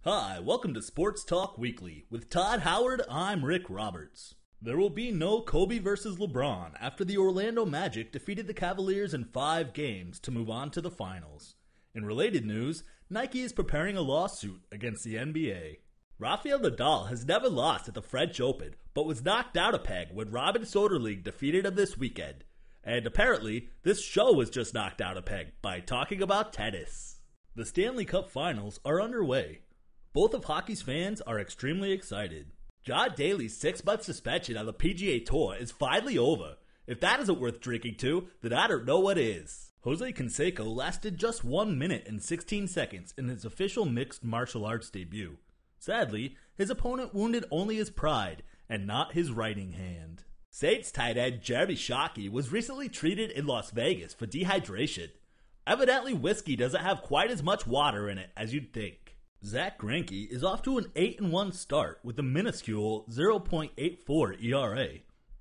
Hi, welcome to Sports Talk Weekly. With Todd Howard, I'm Rick Roberts. There will be no Kobe versus LeBron after the Orlando Magic defeated the Cavaliers in 5 games to move on to the finals. In related news, Nike is preparing a lawsuit against the NBA. Raphael Nadal has never lost at the French Open, but was knocked out a peg when Robin Soderling defeated him this weekend. And apparently, this show was just knocked out a peg by talking about tennis. The Stanley Cup Finals are underway. Both of hockey's fans are extremely excited. Daly's 6-month suspension on the PGA Tour is finally over. If that isn't worth drinking to, then I don't know what is. Jose Canseco lasted just 1 minute and 16 seconds in his official mixed martial arts debut. Sadly, his opponent wounded only his pride and not his writing hand. Saints tight end Jeremy Shockey was recently treated in Las Vegas for dehydration. Evidently, whiskey doesn't have quite as much water in it as you'd think. Zach Grienke is off to an 8-1 start with a minuscule 0.84 ERA.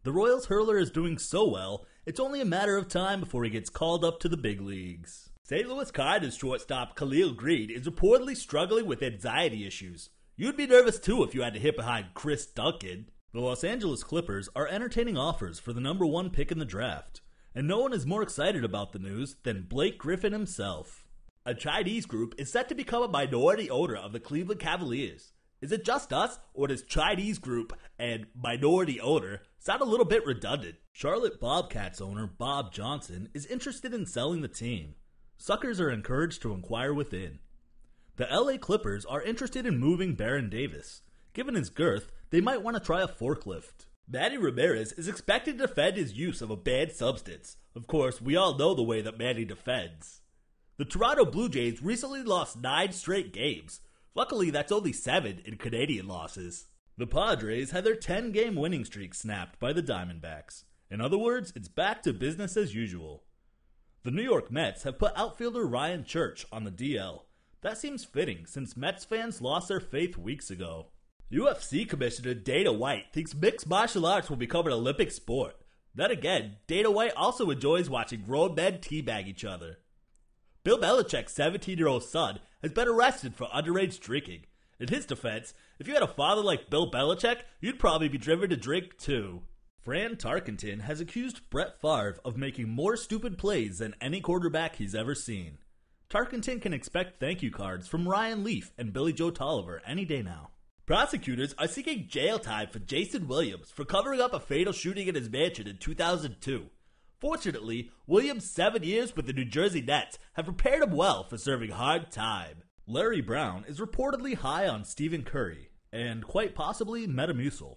The Royals hurler is doing so well, it's only a matter of time before he gets called up to the big leagues. St. Louis Cardinals shortstop Khalil Greene is reportedly struggling with anxiety issues. You'd be nervous too if you had to hit behind Chris Duncan. The Los Angeles Clippers are entertaining offers for the number 1 pick in the draft, and no one is more excited about the news than Blake Griffin himself. A Chinese group is set to become a minority owner of the Cleveland Cavaliers. Is it just us, or does Chinese group and minority owner sound a little bit redundant? Charlotte Bobcats owner Bob Johnson is interested in selling the team. Suckers are encouraged to inquire within. The LA Clippers are interested in moving Baron Davis. Given his girth, they might want to try a forklift. Manny Ramirez is expected to defend his use of a banned substance. Of course, we all know the way that Manny defends. The Toronto Blue Jays recently lost 9 straight games. Luckily, that's only 7 in Canadian losses. The Padres had their 10-game winning streak snapped by the Diamondbacks. In other words, it's back to business as usual. The New York Mets have put outfielder Ryan Church on the DL. That seems fitting since Mets fans lost their faith weeks ago. UFC Commissioner Dana White thinks mixed martial arts will become an Olympic sport. Then again, Dana White also enjoys watching grown men teabag each other. Bill Belichick's 17-year-old son has been arrested for underage drinking. In his defense, if you had a father like Bill Belichick, you'd probably be driven to drink too. Fran Tarkenton has accused Brett Favre of making more stupid plays than any quarterback he's ever seen. Tarkenton can expect thank you cards from Ryan Leaf and Billy Joe Tolliver any day now. Prosecutors are seeking jail time for Jason Williams for covering up a fatal shooting at his mansion in 2002. Fortunately, Williams' 7 years with the New Jersey Nets have prepared him well for serving hard time. Larry Brown is reportedly high on Stephen Curry, and quite possibly Metamucil.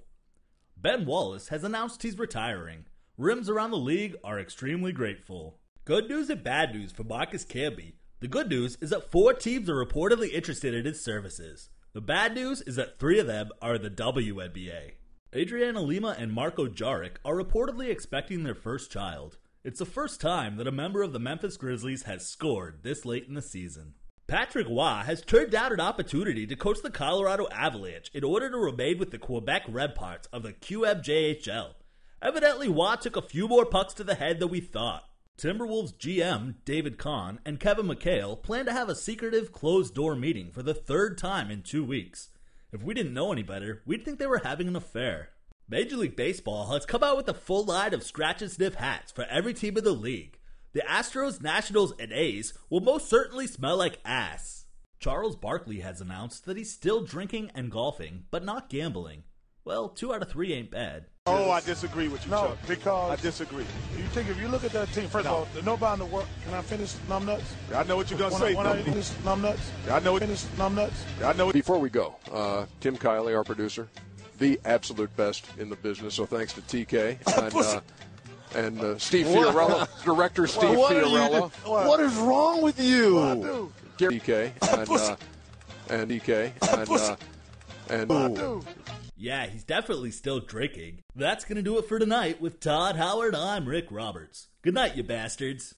Ben Wallace has announced he's retiring. Rims around the league are extremely grateful. Good news and bad news for Marcus Camby. The good news is that 4 teams are reportedly interested in his services. The bad news is that 3 of them are the WNBA. Adriana Lima and Marco Jaric are reportedly expecting their first child. It's the first time that a member of the Memphis Grizzlies has scored this late in the season. Patrick Waugh has turned down an opportunity to coach the Colorado Avalanche in order to remain with the Quebec Red Parts of the QMJHL. Evidently, Waugh took a few more pucks to the head than we thought. Timberwolves GM David Kahn and Kevin McHale plan to have a secretive closed-door meeting for the 3rd time in 2 weeks. If we didn't know any better, we'd think they were having an affair. Major League Baseball has come out with a full line of scratch-and-sniff hats for every team in the league. The Astros, Nationals, and A's will most certainly smell like ass. Charles Barkley has announced that he's still drinking and golfing, but not gambling. Well, 2 out of 3 ain't bad. Oh, I disagree with you, Chuck. Because I disagree. if you look at that team, first of all, nobody in the world. Can I finish, numbnuts? I know what you're gonna say. When I finish, numbnuts? I know what. Finish, numbnuts? I know. Before we go, Tim Kiley, our producer, the absolute best in the business. So thanks to TK and Steve Fiorello, director Steve Fiorello. What is wrong with you? TK and DK and. Yeah, he's definitely still drinking. That's gonna do it for tonight. With Todd Howard, I'm Rick Roberts. Good night, you bastards.